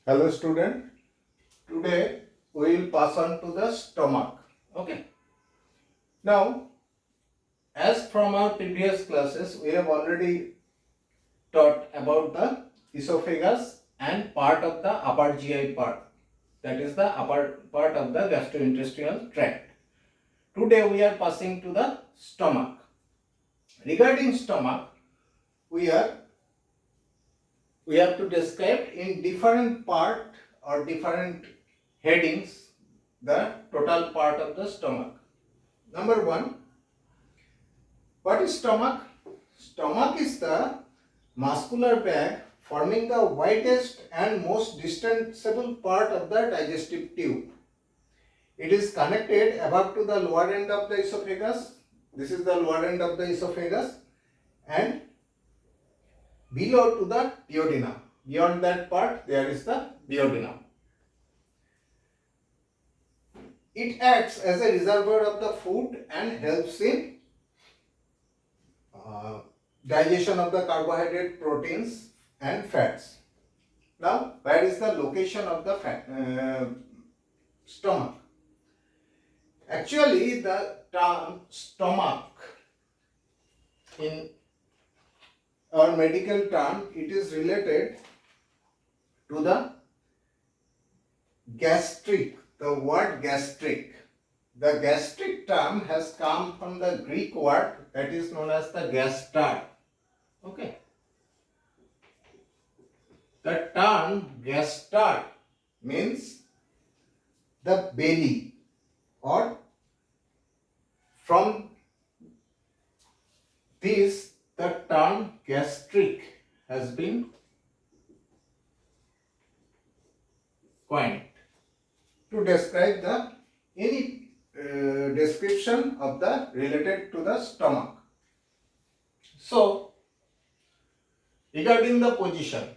Hello student, today we will pass on to the stomach. Okay. Now, as from our previous classes, we have already taught about the esophagus and part of the upper GI part, that is the upper part of the gastrointestinal tract. Today we are passing to the stomach. Regarding stomach, we have to describe in different part or different headings the total part of the stomach. Number one, what is stomach? Stomach is the muscular bag forming the widest and most distensible part of the digestive tube. It is connected above to the lower end of the esophagus. This is the lower end of the esophagus, and below to the duodenum. Beyond that part, there is the duodenum. It acts as a reservoir of the food and helps in digestion of the carbohydrate, proteins and fats. Now, where is the location of the stomach? Actually, the term stomach in our medical term, it is related to the gastric, the word gastric. The gastric term has come from the Greek word that is known as the gastart. Okay. The term gastart means the belly, or from this the term gastric has been coined to describe the any description of the related to the stomach. So, regarding the position,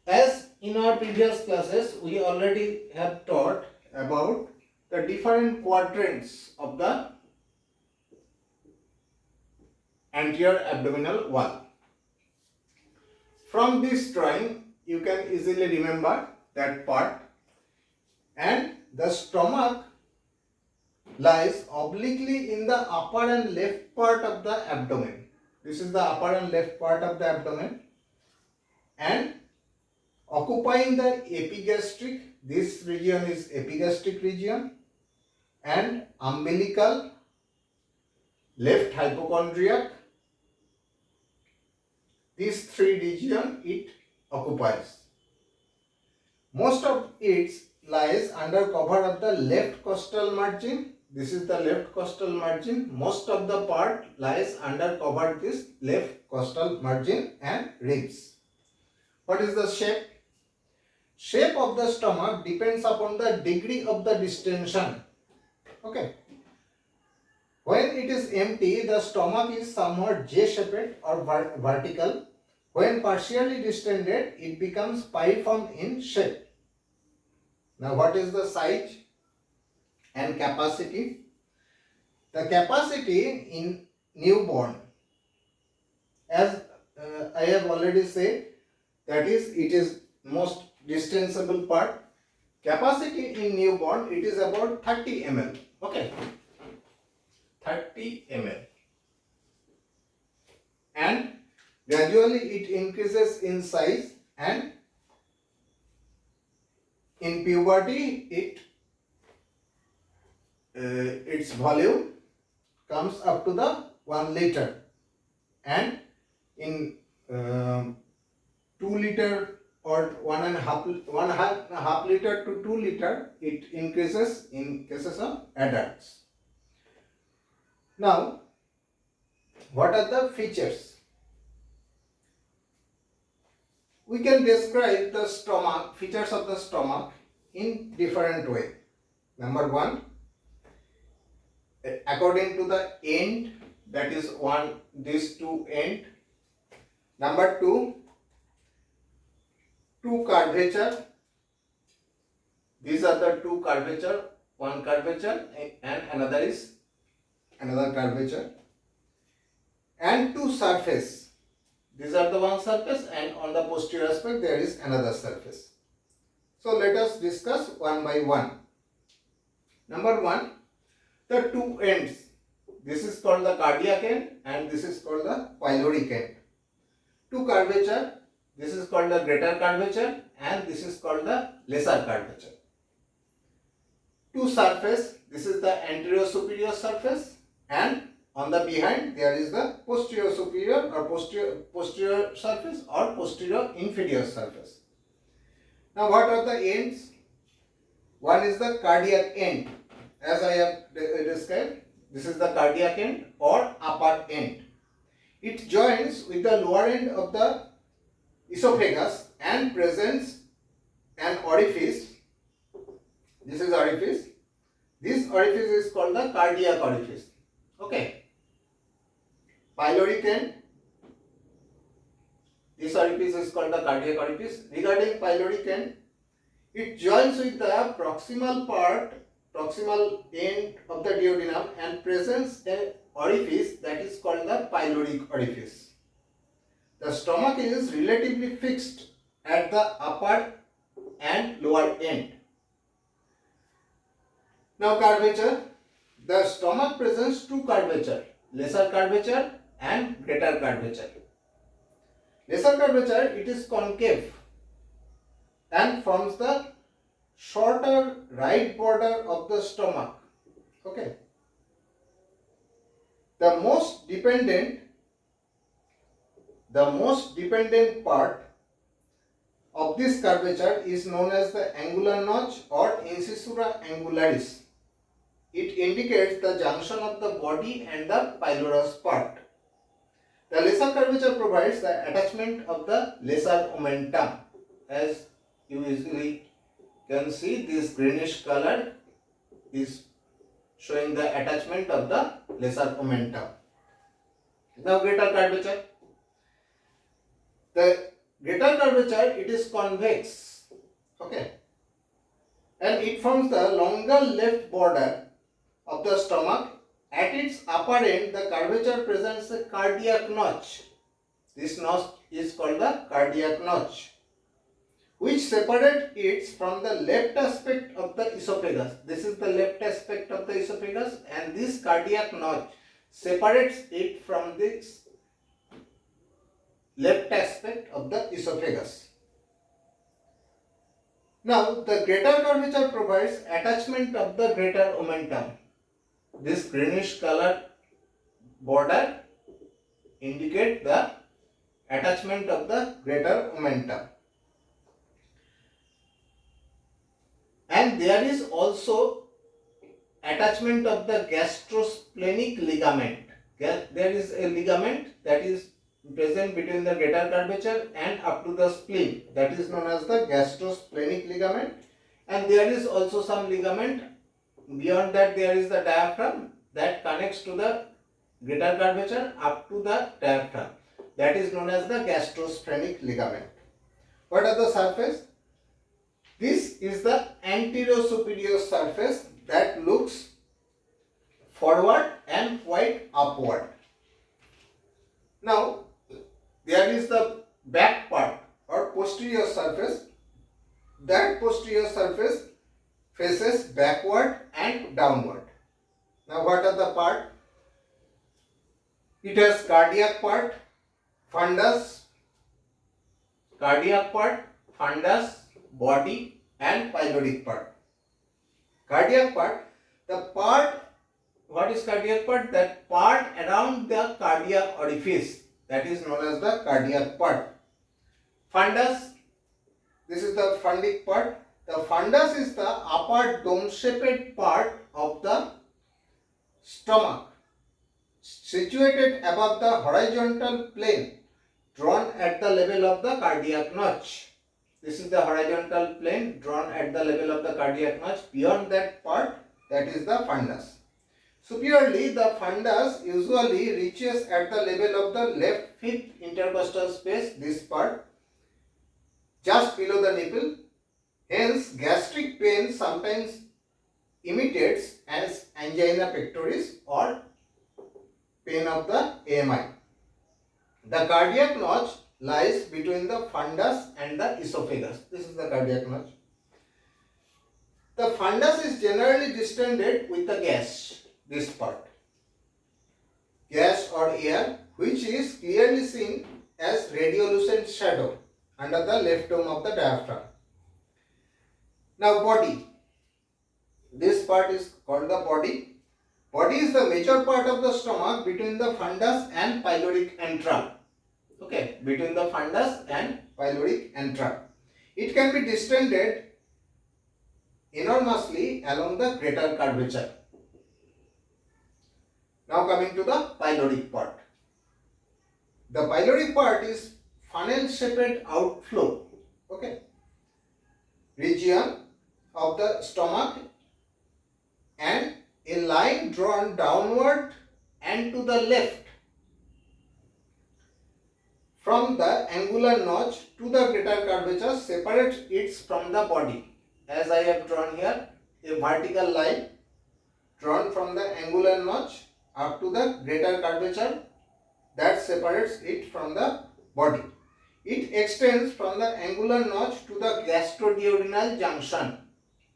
as in our previous classes we already have taught about the different quadrants of the anterior abdominal wall. From this drawing you can easily remember that part, and the stomach lies obliquely in the upper and left part of the abdomen. This is the upper and left part of the abdomen, and occupying the epigastric, this region is epigastric region, and umbilical, left hypochondriac, these three regions it occupies. Most of it lies under cover of the left costal margin. This is the left costal margin. Most of the part lies under cover this left costal margin and ribs. What is the shape? Shape of the stomach depends upon the degree of the distension. Okay. When it is empty, the stomach is somewhat J-shaped or vertical. When partially distended, it becomes piriform in shape. Now, what is the size and capacity? The capacity in newborn, as I have already said, that is, it is most distensible part. Capacity in newborn, it is about 30 ml. Okay, 30 ml, and gradually it increases in size, and in puberty its volume comes up to the 1 liter, and in 2 liter or 1.5 liter to 2 liter it increases in cases of adults. Now, what are the features? We can describe the stomach, features of the stomach in different way. Number one, according to the end, that is these two end. Number two curvature. These are the two curvature, one curvature and another is another curvature, and two surface. These are the one surface, and on the posterior aspect there is another surface. So let us discuss one by one. Number one, the two ends. This is called the cardiac end and this is called the pyloric end. Two curvature. This is called the greater curvature and this is called the lesser curvature. Two surface. This is the anterior superior surface and on the behind there is the posterior superior or posterior surface or posterior inferior surface. Now what are the ends? One is the cardiac end, as I have described. This is the cardiac end or upper end. It joins with the lower end of the esophagus and presents an orifice. This is orifice. This orifice is called the cardiac orifice. Okay. Pyloric end. This orifice is called the cardiac orifice. Regarding pyloric end, it joins with the proximal end of the duodenum and presents an orifice that is called the pyloric orifice. The stomach is relatively fixed at the upper and lower end. Now curvature. The stomach presents two curvature, lesser curvature and greater curvature. Lesser curvature, it is concave and forms the shorter right border of the stomach. Okay. The most dependent part of this curvature is known as the angular notch or incisura angularis. It indicates the junction of the body and the pylorus part. The lesser curvature provides the attachment of the lesser omentum. As you easily can see, this greenish color is showing the attachment of the lesser omentum. Now greater curvature. The greater curvature, it is convex. Okay. And it forms the longer left border of the stomach. At its upper end, the curvature presents a cardiac notch. This notch is called the cardiac notch, which separates it from the left aspect of the esophagus. This is the left aspect of the esophagus and this cardiac notch separates it from this left aspect of the esophagus. Now the greater curvature provides attachment of the greater omentum. This greenish color border indicate the attachment of the greater omentum. And there is also attachment of the gastrosplenic ligament. There is a ligament that is present between the greater curvature and up to the spleen. That is known as the gastrosplenic ligament. And there is also some ligament. Beyond that, there is the diaphragm that connects to the greater curvature up to the diaphragm. That is known as the gastrosplenic ligament. What are the surface? This is the anterior superior surface that looks forward and quite upward. Now, there is the back part or posterior surface. That posterior surface faces backward and downward. Now, what are the part? It has cardiac part, fundus, body and pyloric part. Cardiac part, what is cardiac part? That part around the cardiac orifice, that is known as the cardiac part. Fundus, this is the fundic part. The fundus is the upper dome-shaped part of the stomach, situated above the horizontal plane drawn at the level of the cardiac notch. This is the horizontal plane drawn at the level of the cardiac notch. Beyond that part, that is the fundus. Superiorly, the fundus usually reaches at the level of the left fifth intercostal space, this part, just below the nipple. Hence, gastric pain sometimes imitates as angina pectoris or pain of the AMI. The cardiac notch lies between the fundus and the esophagus. This is the cardiac notch. The fundus is generally distended with the gas, this part, gas or air, which is clearly seen as radiolucent shadow under the left dome of the diaphragm. Now body. This part is called the body. Body is the major part of the stomach between the fundus and pyloric antrum. Okay, between the fundus and pyloric antrum. It can be distended enormously along the greater curvature. Now coming to the pyloric part. The pyloric part is funnel-shaped outflow, okay, region of the stomach, and a line drawn downward and to the left from the angular notch to the greater curvature separates it from the body. As I have drawn here, a vertical line drawn from the angular notch up to the greater curvature that separates it from the body. It extends from the angular notch to the gastroduodenal junction.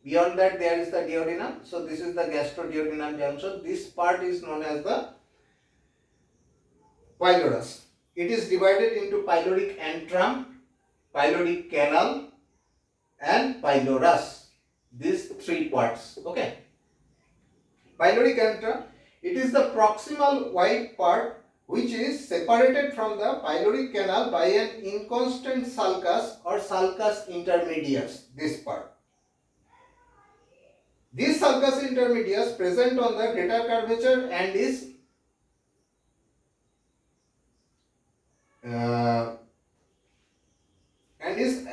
Beyond that there is the duodenum. So this is the gastroduodenal junction. This part is known as the pylorus. It is divided into pyloric antrum, pyloric canal and pylorus. These three parts. Okay. Pyloric antrum, it is the proximal white part which is separated from the pyloric canal by an inconstant sulcus or sulcus intermedius. This part. This sulcus intermedius present on the greater curvature and is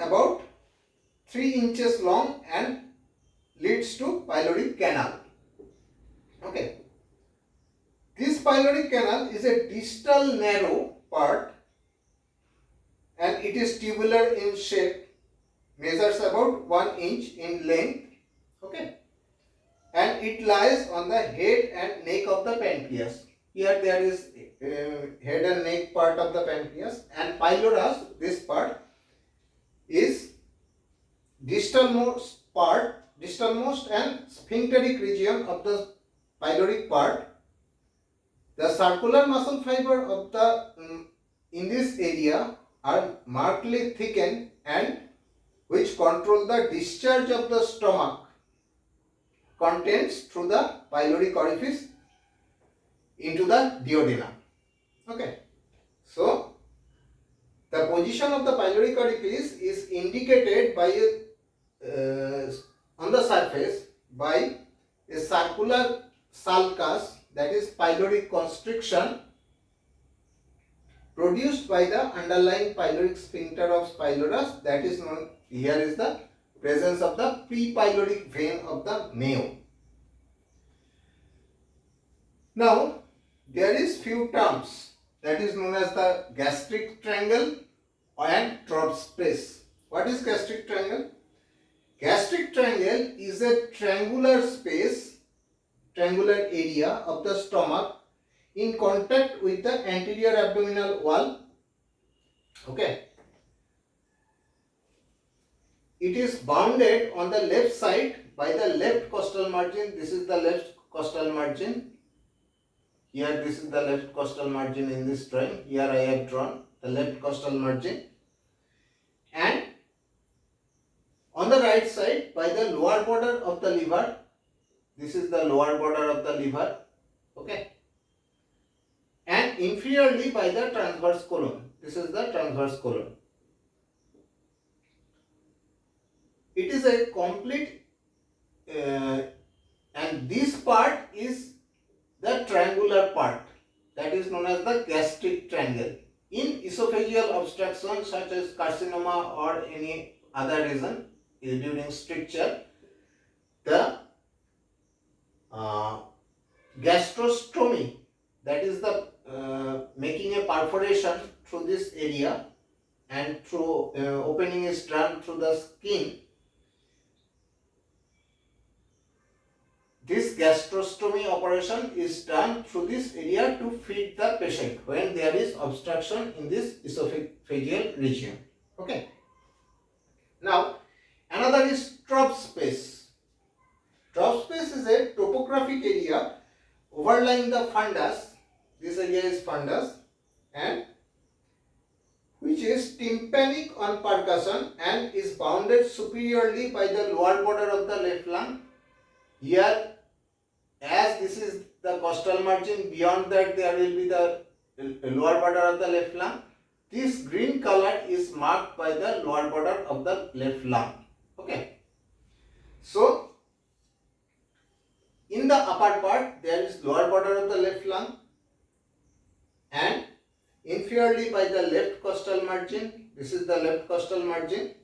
about 3 inches long and leads to pyloric canal. Okay. This pyloric canal is a distal narrow part and it is tubular in shape, measures about 1 inch in length, okay, and it lies on the head and neck of the pancreas. Here there is head and neck part of the pancreas, and pylorus, this part, is distalmost and sphincteric region of the pyloric part. The circular muscle fiber of the in this area are markedly thickened and which control the discharge of the stomach contents through the pyloric orifice into the duodenum. Okay. So the position of the pyloric orifice is indicated by on the surface by a circular sulcus, that is pyloric constriction, produced by the underlying pyloric sphincter of pylorus, that is known, here is the presence of the pre-pyloric vein of the Mayo. Now there is few terms that is known as the gastric triangle and trough space. What is gastric triangle? Gastric triangle is a triangular space, triangular area of the stomach in contact with the anterior abdominal wall. Okay. It is bounded on the left side by the left costal margin. This is the left costal margin. Here this is the left costal margin in this drawing. Here I have drawn the left costal margin. And on the right side by the lower border of the liver. This is the lower border of the liver. Okay. And inferiorly by the transverse colon. This is the transverse colon. It is a complete and this part is the triangular part, that is known as the gastric triangle. In esophageal obstruction such as carcinoma or any other reason during stricture, the gastrostomy, that is the making a perforation through this area and through opening is done through the skin. This gastrostomy colostomy operation is done through this area to feed the patient when there is obstruction in this esophageal region. Okay. Now, another is trough space. Trough space is a topographic area overlying the fundus. This area is fundus and which is tympanic on percussion and is bounded superiorly by the lower border of the left lung. Here, as this is the costal margin, beyond that there will be the lower border of the left lung. This green color is marked by the lower border of the left lung. Okay. So, in the upper part there is lower border of the left lung and inferiorly by the left costal margin. This is the left costal margin.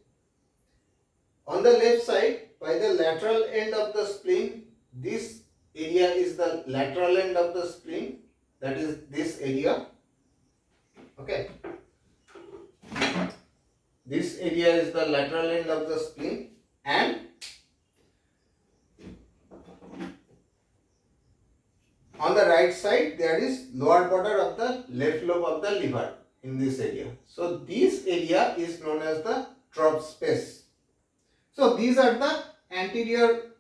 On the left side by the lateral end of the spleen, this area is the lateral end of the spleen, that is this area. Okay. This area is the lateral end of the spleen and on the right side there is lower border of the left lobe of the liver in this area. So this area is known as the trough space. So these are the anterior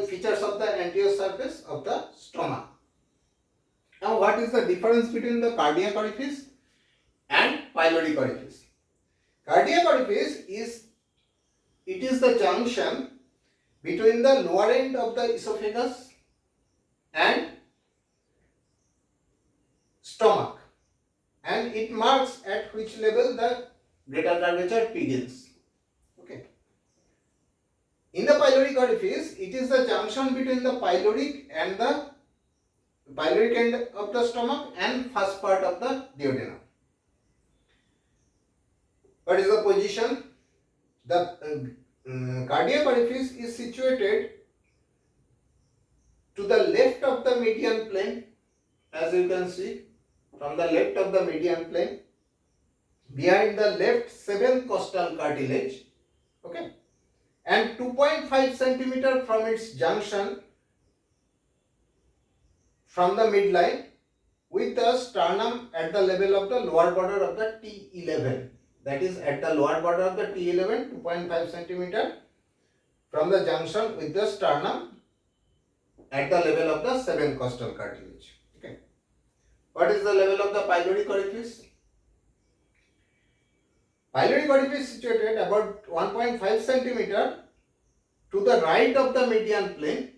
features of the anterior surface of the stomach. Now what is the difference between the cardiac orifice and pyloric orifice? Cardiac orifice is the junction between the lower end of the esophagus and stomach, and it marks at which level the greater curvature begins. Okay. In the pyloric orifice, it is the junction between the pyloric end of the stomach and first part of the duodenum. What is the position? The cardiac orifice is situated to the left of the median plane, as you can see, from the left of the median plane, behind the left 7th costal cartilage, okay, and 2.5 centimeter from its junction from the midline with the sternum at the level of the lower border of the T11. That is at the lower border of the T11, 2.5 centimeter from the junction with the sternum at the level of the 7th costal cartilage. Okay. What is the level of the pyloric orifice? Pyloric orifice situated about 1.5 centimeter to the right of the median plane.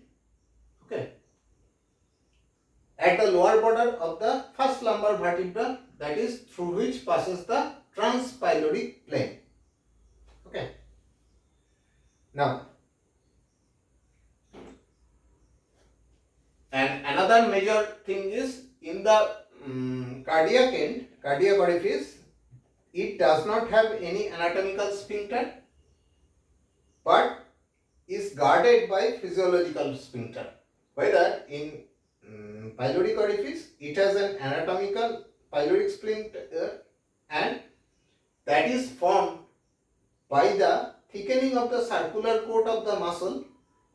Okay. At the lower border of the first lumbar vertebra, that is through which passes the transpyloric plane. Okay. Now, and another major thing is in the cardiac orifice, it does not have any anatomical sphincter but is guarded by physiological sphincter. Whether in pyloric orifice, it has an anatomical pyloric sphincter and that is formed by the thickening of the circular coat of the muscle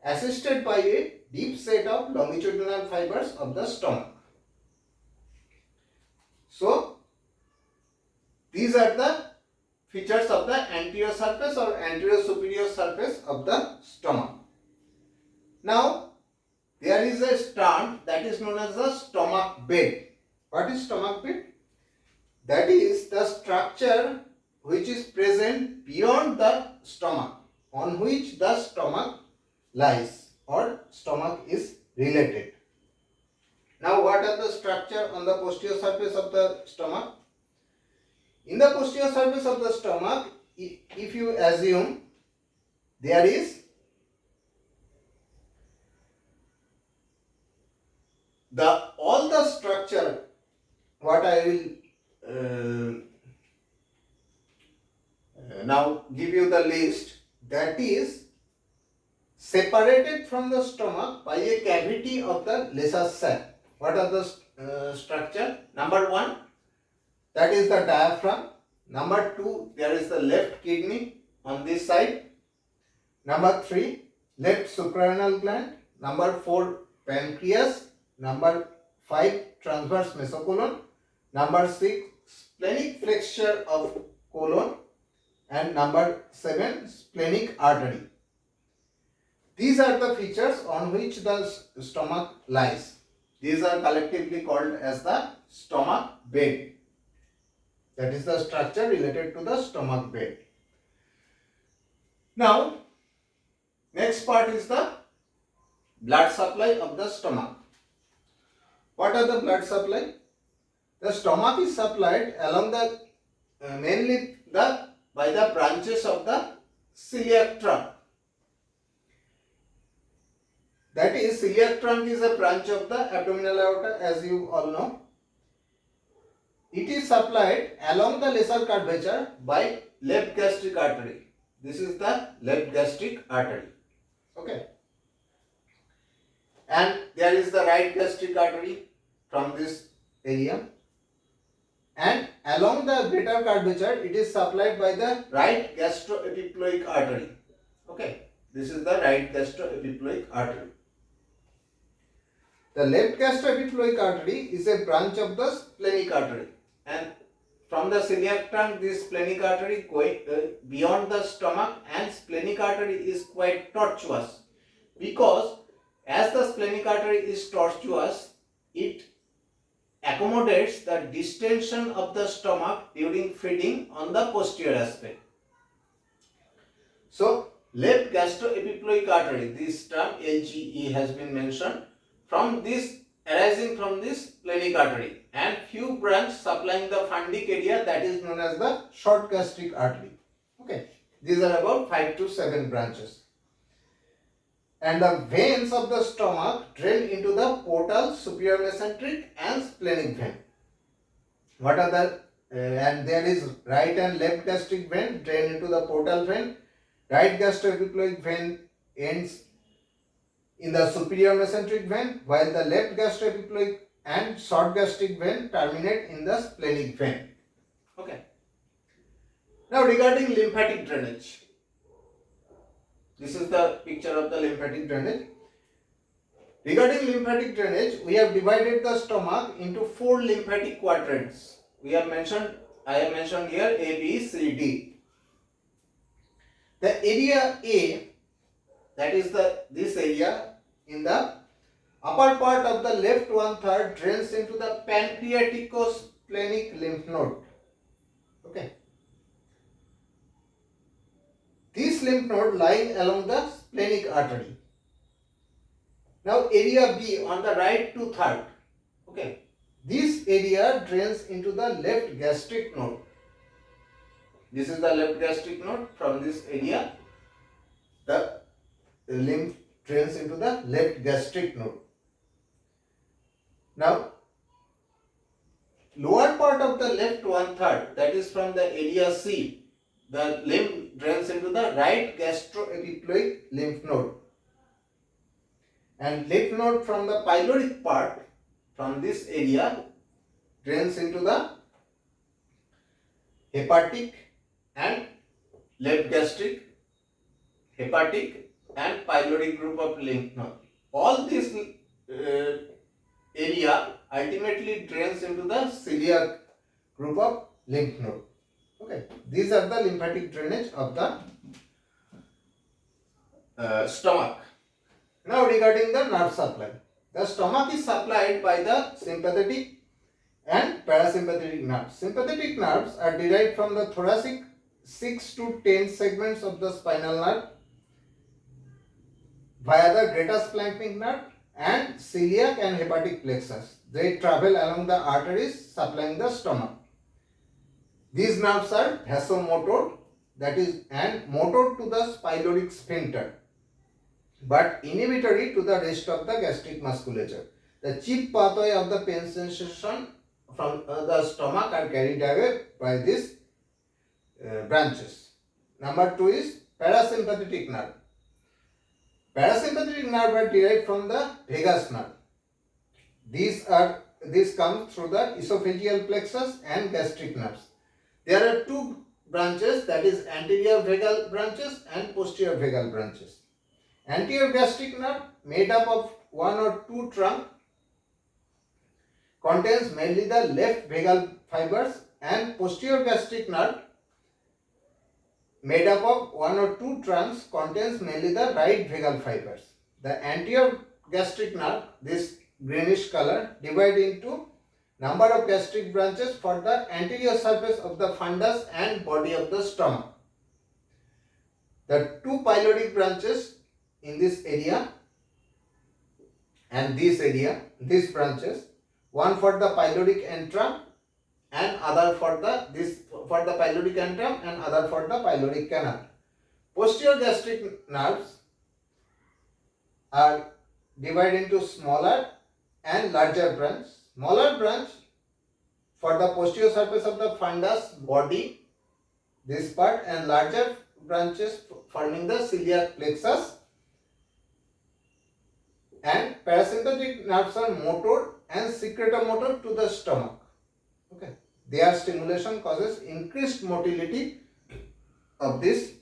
assisted by a deep set of longitudinal fibers of the stomach. So, these are the features of the anterior surface or anterior superior surface of the stomach. Now, there is a stern that is known as the stomach bed. What is stomach bed? That is the structure which is present beyond the stomach, on which the stomach lies or stomach is related. Now what are the structure on the posterior surface of the stomach? In the posterior surface of the stomach, if you assume there is all the structure, what I will now give you the list, that is separated from the stomach by a cavity of the lesser sac. What are the structure? Number 1, that is the diaphragm. Number 2, there is the left kidney on this side. Number 3, left suprarenal gland. number 4 pancreas, number 5 transverse mesocolon, number 6 splenic flexure of colon, and number 7 splenic artery. These are the features on which the stomach lies. These are collectively called as the stomach bed. That is the structure related to the stomach bed. Now, next part is the blood supply of the stomach. What are the blood supply? The stomach is supplied along the mainly by the branches of the celiac trunk. That is, celiac trunk is a branch of the abdominal aorta, as you all know. It is supplied along the lesser curvature by left gastric artery. This is the left gastric artery. Okay. And there is the right gastric artery from this area. And along the greater curvature, it is supplied by the right gastroepiploic artery. Okay. This is the right gastroepiploic artery. The left gastroepiploic artery is a branch of the splenic artery, and from the celiac trunk this splenic artery going beyond the stomach, and splenic artery is quite tortuous, because as the splenic artery is tortuous, it accommodates the distension of the stomach during feeding on the posterior aspect. So left gastroepiploic artery, this term LGE has been mentioned, from this arising from this splenic artery, and few branches supplying the fundic area, that is known as the short gastric artery. Okay, these are about 5 to 7 branches. And the veins of the stomach drain into the portal, superior mesenteric and splenic vein. What are the and there is right and left gastric vein drain into the portal vein. Right gastroepiploic vein ends in the superior mesenteric vein, while the left gastroepiploic and short gastric vein terminate in the splenic vein. Okay. Now regarding lymphatic drainage. This is the picture of the lymphatic drainage. Regarding lymphatic drainage, we have divided the stomach into 4 lymphatic quadrants. I have mentioned here A, B, C, D. The area A, that is this area in the upper part of the left 1/3, drains into the pancreaticosplenic lymph node. Okay. This lymph node lying along the splenic artery. Now area B on the right 2/3. Okay. This area drains into the left gastric node. This is the left gastric node. From this area, the lymph drains into the left gastric node. Now, lower part of the left 1/3, that is from the area C, the lymph drains into the right gastroepiploic lymph node. And lymph node from the pyloric part, from this area, drains into the hepatic and left gastric, hepatic and pyloric group of lymph node. All this area ultimately drains into the celiac group of lymph node. Okay, these are the lymphatic drainage of the stomach. Now regarding the nerve supply. The stomach is supplied by the sympathetic and parasympathetic nerves. Sympathetic nerves are derived from the thoracic 6 to 10 segments of the spinal nerve via the greater splenic nerve and celiac and hepatic plexus. They travel along the arteries supplying the stomach. These nerves are vasomotor, that is, and motor to the pyloric sphincter, but inhibitory to the rest of the gastric musculature. The chief pathway of the pain sensation from the stomach are carried away by these branches. Number 2 is parasympathetic nerve. Parasympathetic nerve are derived from the vagus nerve. These come through the esophageal plexus and gastric nerves. There are 2 branches, that is anterior vagal branches and posterior vagal branches. Anterior gastric nerve made up of one or two trunk contains mainly the left vagal fibers, and posterior gastric nerve made up of one or two trunks contains mainly the right vagal fibers. The anterior gastric nerve, this greenish color, divide into number of gastric branches for the anterior surface of the fundus and body of the stomach. The two pyloric branches in this area and this area, these branches, one for the pyloric antrum and other for the pyloric antrum and other for the pyloric canal. Posterior gastric nerves are divided into smaller and larger branch. Smaller branch for the posterior surface of the fundus body, this part, and larger branches forming the celiac plexus. And parasympathetic nerves are motor and secretomotor to the stomach. Okay, their stimulation causes increased motility of this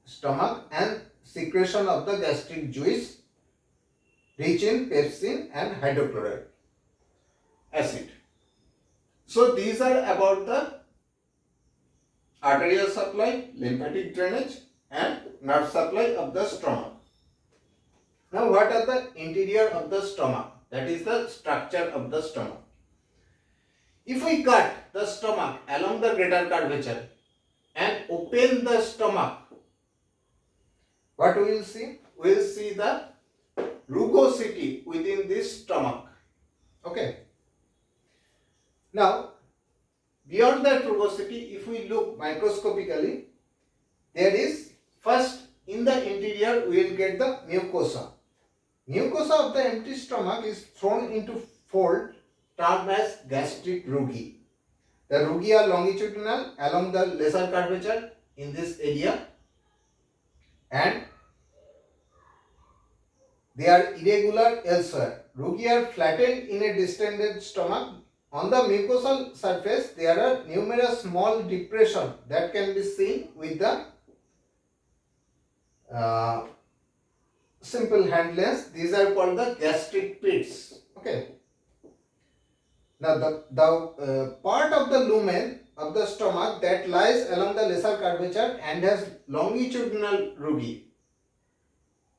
stomach and secretion of the gastric juice rich in pepsin and hydrochloric acid. So these are about the arterial supply, lymphatic drainage and nerve supply of the stomach. Now what are the interior of the stomach? That is the structure of the stomach. If we cut the stomach along the greater curvature and open the stomach, what we will see? We will see the rugosity within this stomach. Okay. Now, beyond that rugosity, if we look microscopically, there is first in the interior we will get the mucosa. Mucosa of the empty stomach is thrown into fold termed as gastric rugae. The rugae are longitudinal along the lesser curvature in this area and they are irregular elsewhere. Rugae are flattened in a distended stomach. On the mucosal surface, there are numerous small depressions that can be seen with the simple hand lens. These are called the gastric pits. Okay. Now the part of the lumen of the stomach that lies along the lesser curvature and has longitudinal rugae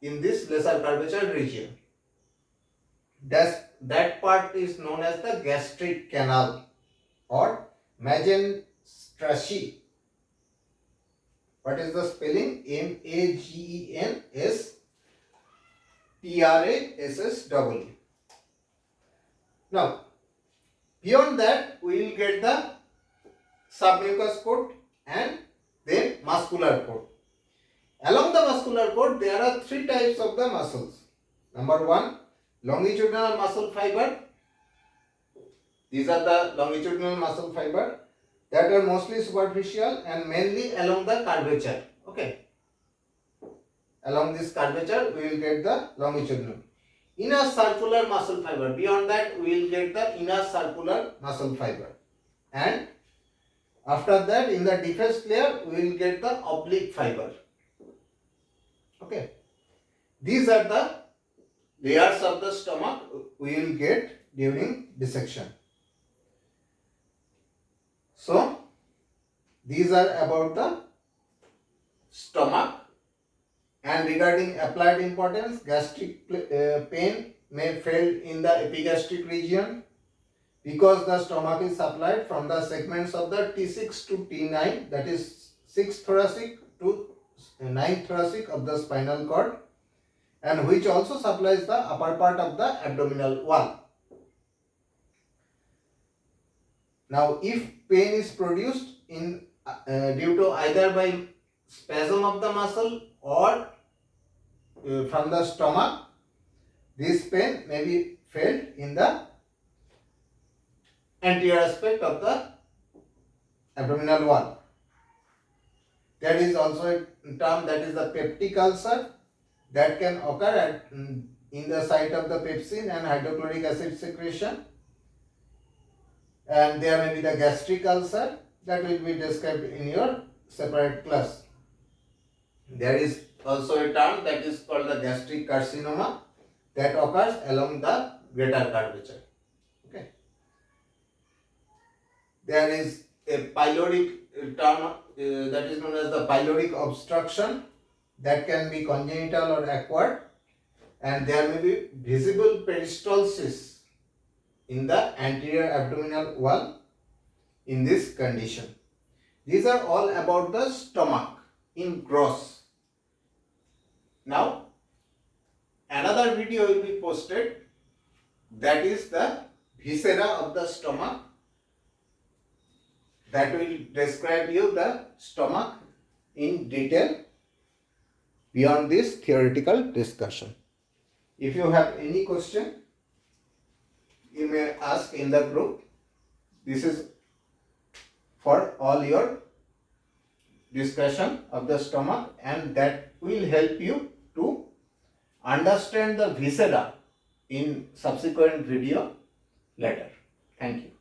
in this lesser curvature region. That part is known as the gastric canal or Magenstrasse. What is the spelling? Magenstrasse. Now, beyond that, we will get the submucous coat and then muscular coat. Along the muscular cord, there are three types of the muscles. Number one, longitudinal muscle fiber. These are the longitudinal muscle fiber that are mostly superficial and mainly along the curvature. Okay. Along this curvature, we will get the longitudinal. Inner circular muscle fiber. Beyond that, we will get the inner circular muscle fiber. And after that, in the deface layer, we will get the oblique fiber. Okay. These are the layers of the stomach we will get during dissection. So, these are about the stomach, and regarding applied importance, gastric pain may felt in the epigastric region because the stomach is supplied from the segments of the T6 to T9, that is 6 thoracic to 9 thoracic of the spinal cord, and which also supplies the upper part of the abdominal wall. Now, if pain is produced in due to either by spasm of the muscle or from the stomach, this pain may be felt in the anterior aspect of the abdominal wall. There is also a term that is the peptic ulcer that can occur in the site of the pepsin and hydrochloric acid secretion, and there may be the gastric ulcer that will be described in your separate class. There is also a term that is called the gastric carcinoma that occurs along the greater curvature. Okay. There is a pyloric term that is known as the pyloric obstruction that can be congenital or acquired, and there may be visible peristalsis in the anterior abdominal wall in this condition. These are all about the stomach in gross. Now, another video will be posted, that is the viscera of the stomach, that will describe you the stomach in detail beyond this theoretical discussion. If you have any question, you may ask in the group. This is for all your discussion of the stomach, and that will help you to understand the viscera in subsequent video later. Thank you.